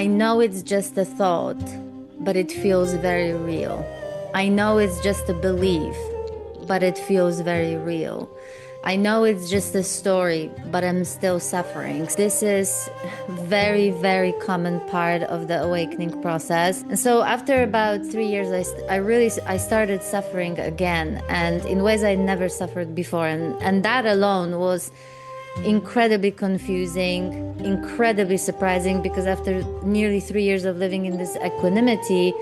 I know it's just a thought, but it feels very real. I know it's just a belief, but it feels very real. I know it's just a story, but I'm still suffering. This is very, very common part of the awakening process. And so after about 3 years, I started suffering again, and in ways I never suffered before. And that alone was incredibly confusing, incredibly surprising, because after nearly 3 years of living in this equanimity,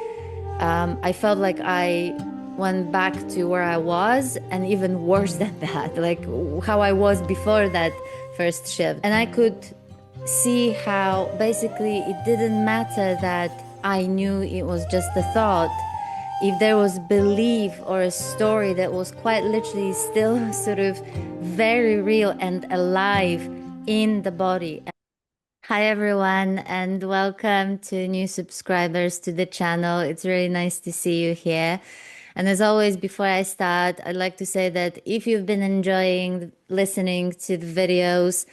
I felt like I went back to where I was, and even worse than that, like how I was before that first shift. And I could see how basically it didn't matter that I knew it was just a thought. If there was belief or a story that was quite literally still sort of very real and alive in the body. Hi everyone, and welcome to new subscribers to the channel. It's really nice to see you here. And as always, before I start, I'd like to say that if you've been enjoying listening to the videos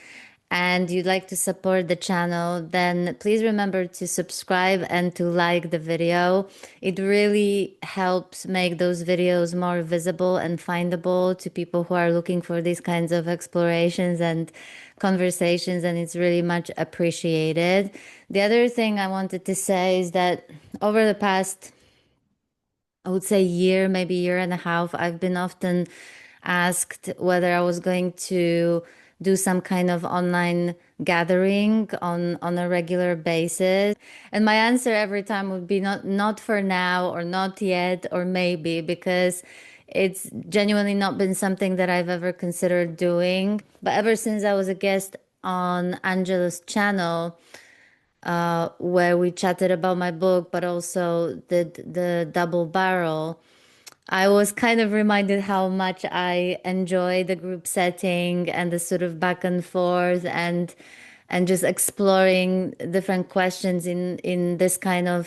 and you'd like to support the channel, then please remember to subscribe and to like the video. It really helps make those videos more visible and findable to people who are looking for these kinds of explorations and conversations, and it's really much appreciated. The other thing I wanted to say is that over the past, I would say, year, maybe year and a half, I've been often asked whether I was going to do some kind of online gathering on a regular basis. And my answer every time would be not for now, or not yet, or maybe, because it's genuinely not been something that I've ever considered doing. But ever since I was a guest on Angela's channel, where we chatted about my book, but also did the double barrel, I was kind of reminded how much I enjoy the group setting and the sort of back and forth, and just exploring different questions in this kind of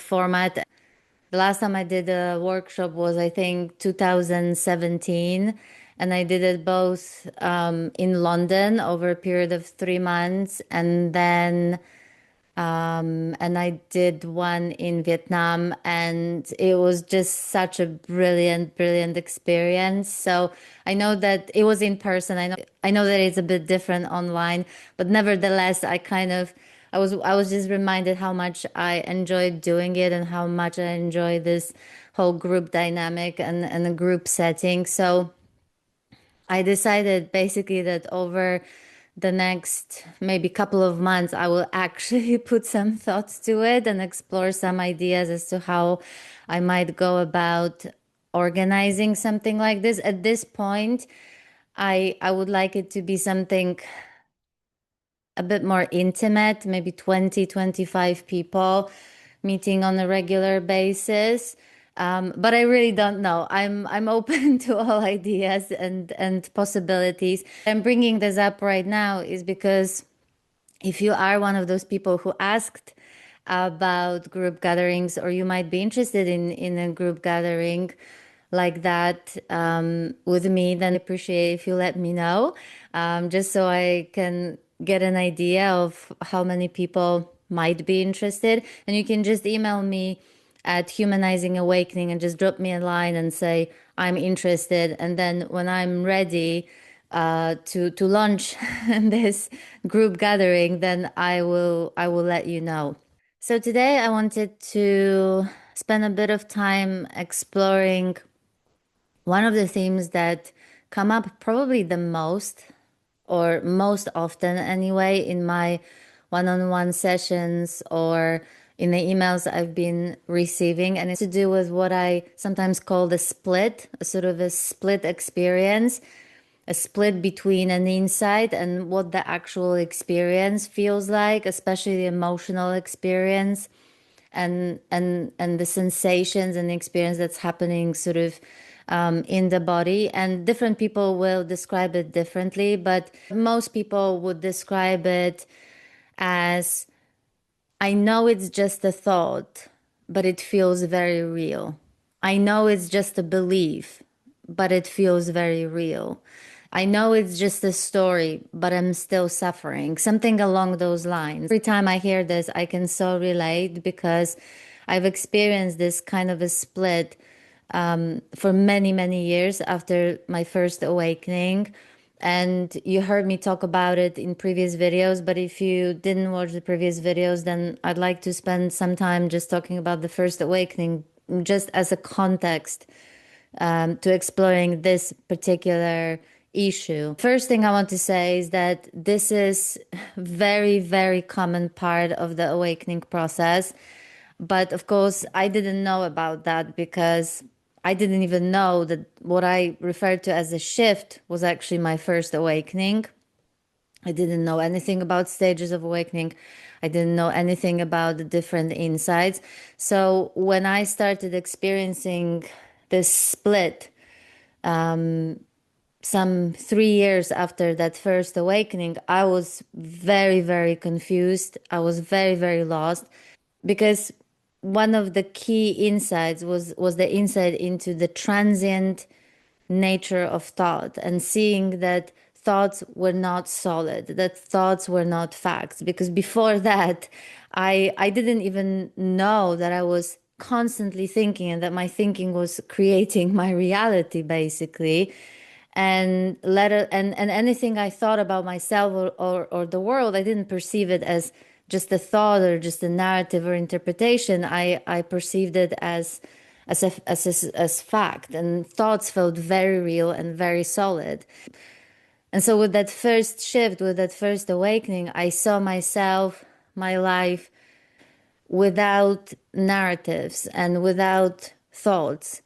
format. The last time I did a workshop was, I think, 2017, and I did it both in London over a period of 3 months, and I did one in Vietnam, and it was just such a brilliant, brilliant experience. So I know that it was in person. I know that it's a bit different online, but nevertheless, I was just reminded how much I enjoyed doing it and how much I enjoy this whole group dynamic and the group setting. So I decided basically that over the next maybe couple of months, I will actually put some thoughts to it and explore some ideas as to how I might go about organizing something like this. At this point, I would like it to be something a bit more intimate, maybe 20, 25 people meeting on a regular basis. But I really don't know. I'm open to all ideas and possibilities. I'm bringing this up right now is because if you are one of those people who asked about group gatherings, or you might be interested in a group gathering like that with me, then I appreciate if you let me know, just so I can get an idea of how many people might be interested. And you can just email me at Humanizing Awakening and just drop me a line and say, I'm interested. And then when I'm ready to launch this group gathering, then I will let you know. So today I wanted to spend a bit of time exploring one of the themes that come up probably the most, or most often anyway, in my one-on-one sessions or in the emails I've been receiving. And it's to do with what I sometimes call the split, a sort of a split experience, a split between an insight and what the actual experience feels like, especially the emotional experience and the sensations and the experience that's happening sort of in the body. And different people will describe it differently, but most people would describe it as, I know it's just a thought, but it feels very real. I know it's just a belief, but it feels very real. I know it's just a story, but I'm still suffering. Something along those lines. Every time I hear this, I can so relate because I've experienced this kind of a split for many, many years after my first awakening. And you heard me talk about it in previous videos, but if you didn't watch the previous videos, then I'd like to spend some time just talking about the first awakening, just as a context to exploring this particular issue. First thing I want to say is that this is very, very common part of the awakening process. But of course, I didn't know about that because I didn't even know that what I referred to as a shift was actually my first awakening. I didn't know anything about stages of awakening. I didn't know anything about the different insights. So when I started experiencing this split, some 3 years after that first awakening, I was very, very confused. I was very, very lost because one of the key insights was the insight into the transient nature of thought and seeing that thoughts were not solid, that thoughts were not facts. Because before that, I didn't even know that I was constantly thinking and that my thinking was creating my reality basically. And anything I thought about myself or the world, I didn't perceive it as just a thought or just a narrative or interpretation. I perceived it as fact, and thoughts felt very real and very solid. And so with that first shift, with that first awakening, I saw myself, my life, without narratives and without thoughts.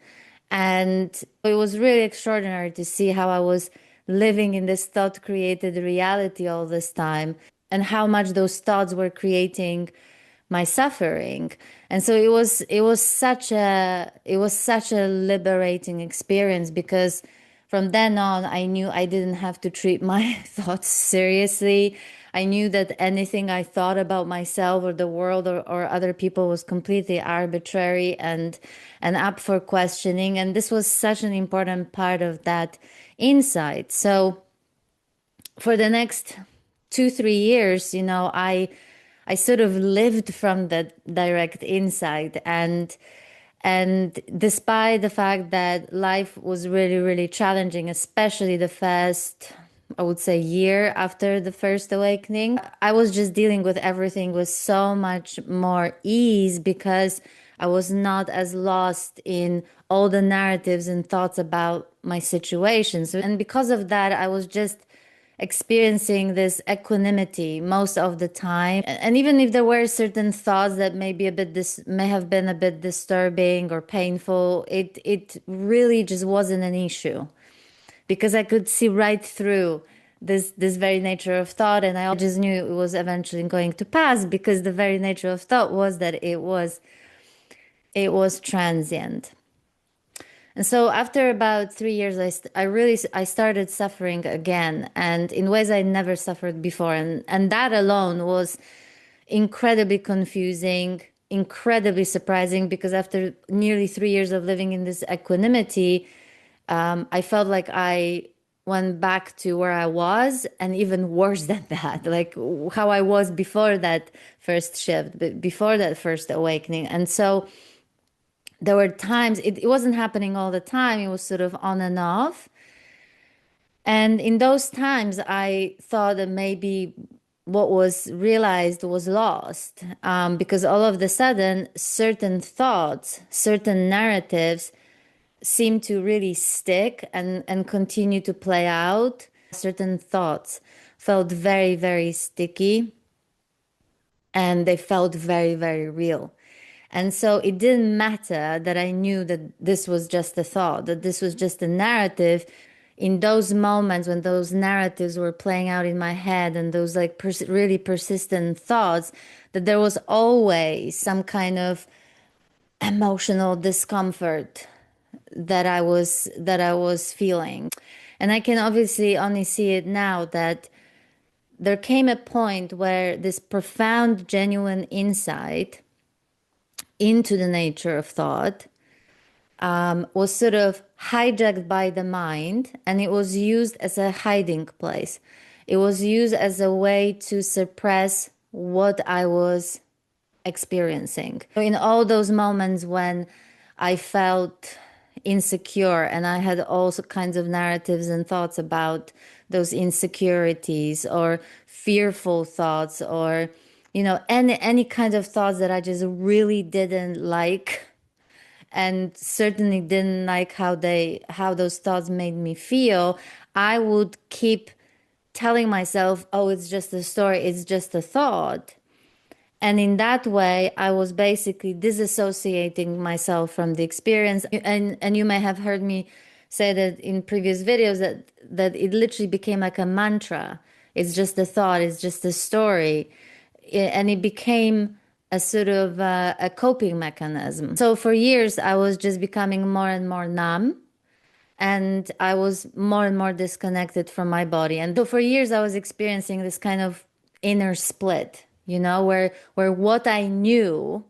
And it was really extraordinary to see how I was living in this thought created reality all this time and how much those thoughts were creating my suffering. And so it was such a liberating experience because from then on I knew I didn't have to treat my thoughts seriously. I knew that anything I thought about myself or the world or other people was completely arbitrary and up for questioning. And this was such an important part of that insight. So for the next 2, 3 years, I sort of lived from that direct insight. And despite the fact that life was really, really challenging, especially the first, I would say, year after the first awakening, I was just dealing with everything with so much more ease because I was not as lost in all the narratives and thoughts about my situation. So, and because of that, I was just experiencing this equanimity most of the time. And even if there were certain thoughts that may have been a bit disturbing or painful, it really just wasn't an issue because I could see right through this very nature of thought, and I just knew it was eventually going to pass because the very nature of thought was that it was transient. And so after about 3 years, I started suffering again, and in ways I never suffered before, and that alone was incredibly confusing, incredibly surprising, because after nearly 3 years of living in this equanimity, I felt like I went back to where I was, and even worse than that, like how I was before that first shift, before that first awakening. And so there were times it wasn't happening all the time, it was sort of on and off. And in those times I thought that maybe what was realized was lost, because all of the sudden certain thoughts, certain narratives seem to really stick and continue to play out. Certain thoughts felt very, very sticky, and they felt very, very real. And so it didn't matter that I knew that this was just a thought, that this was just a narrative. In those moments when those narratives were playing out in my head and those like really persistent thoughts, that there was always some kind of emotional discomfort that I was feeling. And I can obviously only see it now that there came a point where this profound, genuine insight into the nature of thought was sort of hijacked by the mind, and it was used as a hiding place. It was used as a way to suppress what I was experiencing. In all those moments when I felt insecure and I had all kinds of narratives and thoughts about those insecurities or fearful thoughts or any kind of thoughts that I just really didn't like and certainly didn't like how those thoughts made me feel, I would keep telling myself, oh, it's just a story, it's just a thought. And in that way, I was basically disassociating myself from the experience. And you may have heard me say that in previous videos that it literally became like a mantra. It's just a thought, it's just a story. And it became a sort of a coping mechanism. So for years, I was just becoming more and more numb and I was more and more disconnected from my body. And so for years, I was experiencing this kind of inner split, where what I knew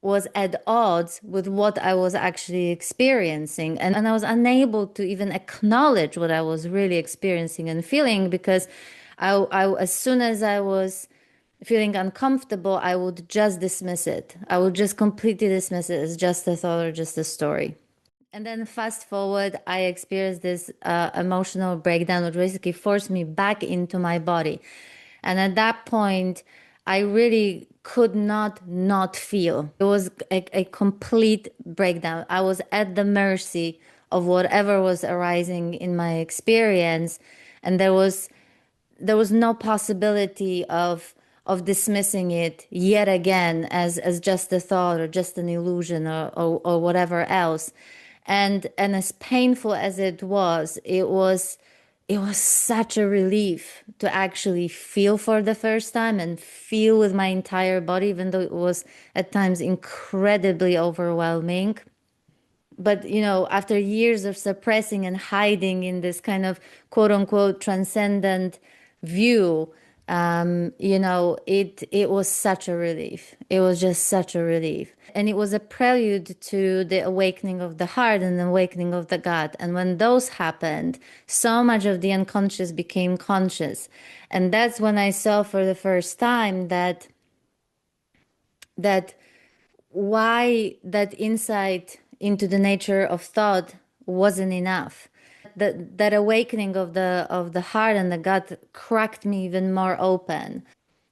was at odds with what I was actually experiencing. And I was unable to even acknowledge what I was really experiencing and feeling because as soon as I was feeling uncomfortable, I would just dismiss it. I would just completely dismiss it as just a thought or just a story. And then fast forward, I experienced this emotional breakdown, which basically forced me back into my body. And at that point, I really could not feel. It was a complete breakdown. I was at the mercy of whatever was arising in my experience. And there was no possibility of dismissing it yet again as just a thought or just an illusion or whatever else. And as painful as it was such a relief to actually feel for the first time and feel with my entire body, even though it was at times incredibly overwhelming. But after years of suppressing and hiding in this kind of quote unquote transcendent view, it was such a relief. It was just such a relief. And it was a prelude to the awakening of the heart and the awakening of the gut. And when those happened, so much of the unconscious became conscious. And that's when I saw for the first time that why that insight into the nature of thought wasn't enough. That awakening of the heart and the gut cracked me even more open.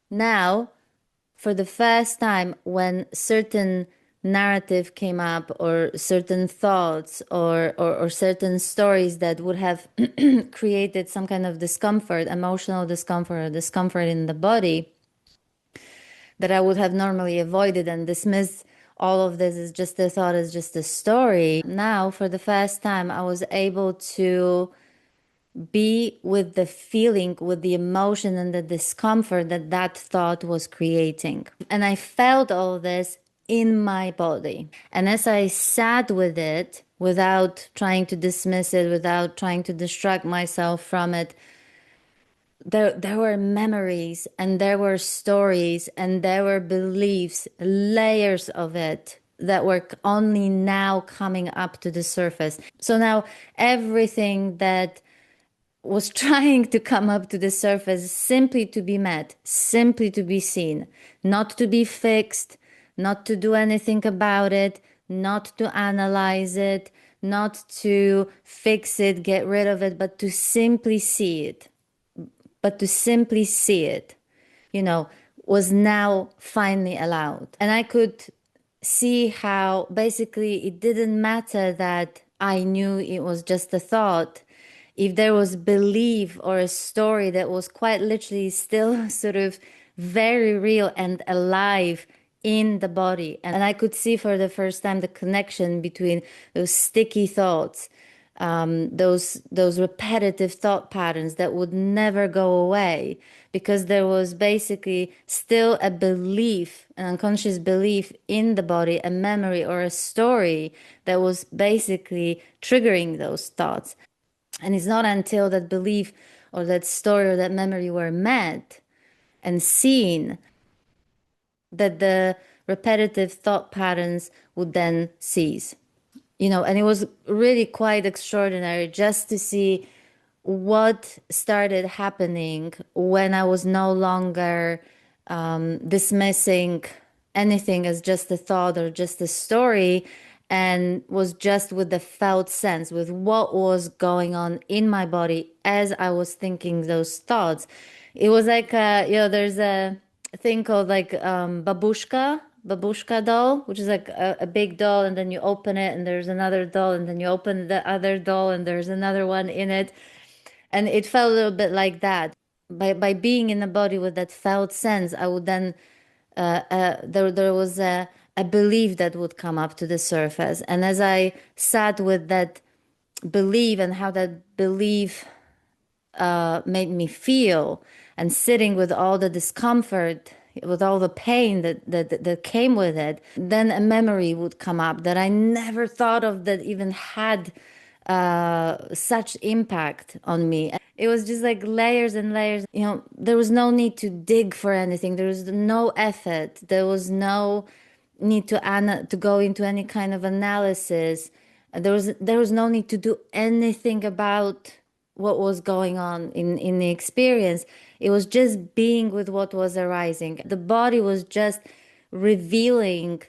Now, for the first time, when certain narrative came up or certain thoughts or certain stories that would have created some kind of discomfort, emotional discomfort or discomfort in the body, that I would have normally avoided and dismissed all of this as just a thought, as just a story. Now, for the first time, I was able to be with the feeling, with the emotion and the discomfort that that thought was creating. And I felt all this in my body. And as I sat with it, without trying to dismiss it, without trying to distract myself from it, there were memories and there were stories and there were beliefs, layers of it that were only now coming up to the surface. So now everything that was trying to come up to the surface simply to be met, simply to be seen, not to be fixed, not to do anything about it, not to analyze it, not to fix it, get rid of it, but to simply see it but to simply see it, you know, was now finally allowed. And I could see how basically it didn't matter that I knew it was just a thought. If there was belief or a story that was quite literally still sort of very real and alive in the body. And I could see for the first time the connection between those sticky thoughts, those repetitive thought patterns that would never go away because there was basically still a belief, an unconscious belief in the body, a memory or a story that was basically triggering those thoughts. And it's not until that belief or that story or that memory were met and seen that the repetitive thought patterns would then cease. And it was really quite extraordinary just to see what started happening when I was no longer dismissing anything as just a thought or just a story, and was just with the felt sense, with what was going on in my body as I was thinking those thoughts. It was like, there's a thing called like babushka doll, which is like a big doll, and then you open it, and there's another doll, and then you open the other doll, and there's another one in it. And it felt a little bit like that. By being in the body with that felt sense, I would then there was a belief that would come up to the surface. And as I sat with that belief and how that belief made me feel, and sitting with all the discomfort, with all the pain that came with it, then a memory would come up that I never thought of that even had such impact on me. It was just like layers and layers. There was no need to dig for anything. There was no effort. There was no need to go into any kind of analysis. There was no need to do anything about what was going on in the experience. It was just being with what was arising. The body was just revealing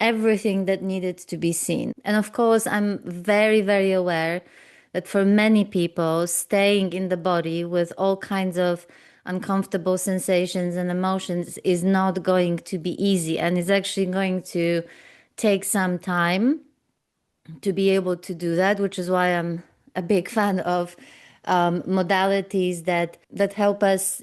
everything that needed to be seen. And of course, I'm very, very aware that for many people, staying in the body with all kinds of uncomfortable sensations and emotions is not going to be easy, and is actually going to take some time to be able to do that, which is why I'm a big fan of modalities that help us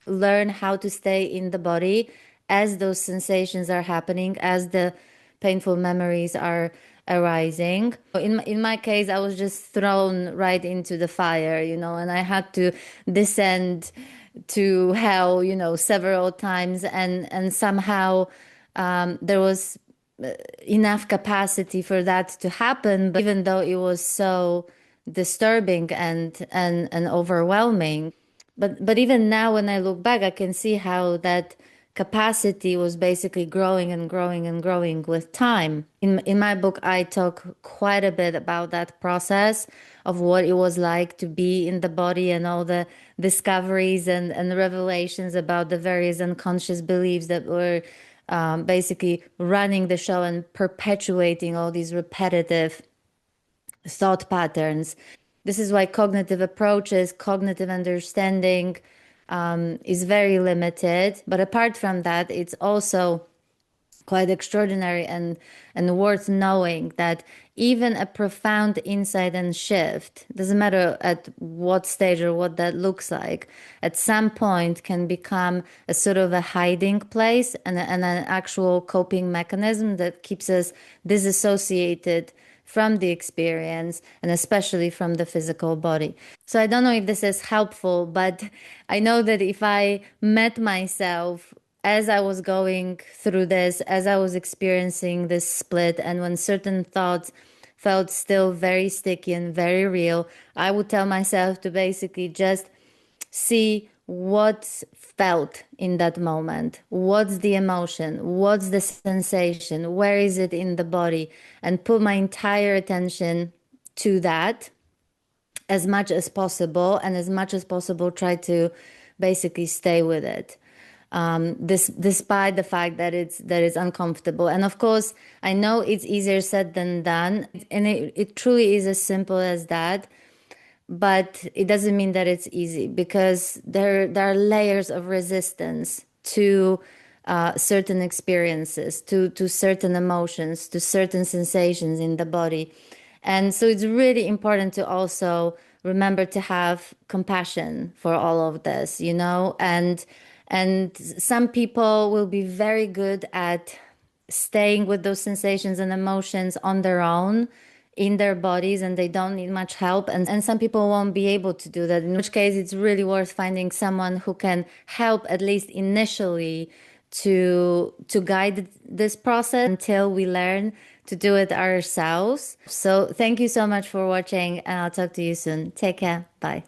learn how to stay in the body as those sensations are happening, as the painful memories are arising. In my case, I was just thrown right into the fire, and I had to descend to hell, several times, and somehow there was enough capacity for that to happen. But even though it was so disturbing and overwhelming, but even now when I look back, I can see how that capacity was basically growing and growing and growing with time. In my book, I talk quite a bit about that process of what it was like to be in the body, and all the discoveries and revelations about the various unconscious beliefs that were basically running the show and perpetuating all these repetitive thought patterns. This is why cognitive approaches, cognitive understanding is very limited. But apart from that, it's also quite extraordinary and worth knowing that even a profound insight and shift, doesn't matter at what stage or what that looks like, at some point can become a sort of a hiding place and an actual coping mechanism that keeps us disassociated from the experience, and especially from the physical body. So I don't know if this is helpful, but I know that if I met myself as I was going through this, as I was experiencing this split, and when certain thoughts felt still very sticky and very real, I would tell myself to basically just see what's felt in that moment. What's the emotion? What's the sensation? Where is it in the body? And put my entire attention to that as much as possible, and as much as possible try to basically stay with it. Despite the fact that it's uncomfortable. And of course, I know it's easier said than done, and it truly is as simple as that. But it doesn't mean that it's easy, because there are layers of resistance to certain experiences, to certain emotions, to certain sensations in the body. And so it's really important to also remember to have compassion for all of this, and some people will be very good at staying with those sensations and emotions on their own in their bodies, and they don't need much help. And some people won't be able to do that, in which case it's really worth finding someone who can help, at least initially, to guide this process until we learn to do it ourselves. So thank you so much for watching, and I'll talk to you soon. Take care. Bye.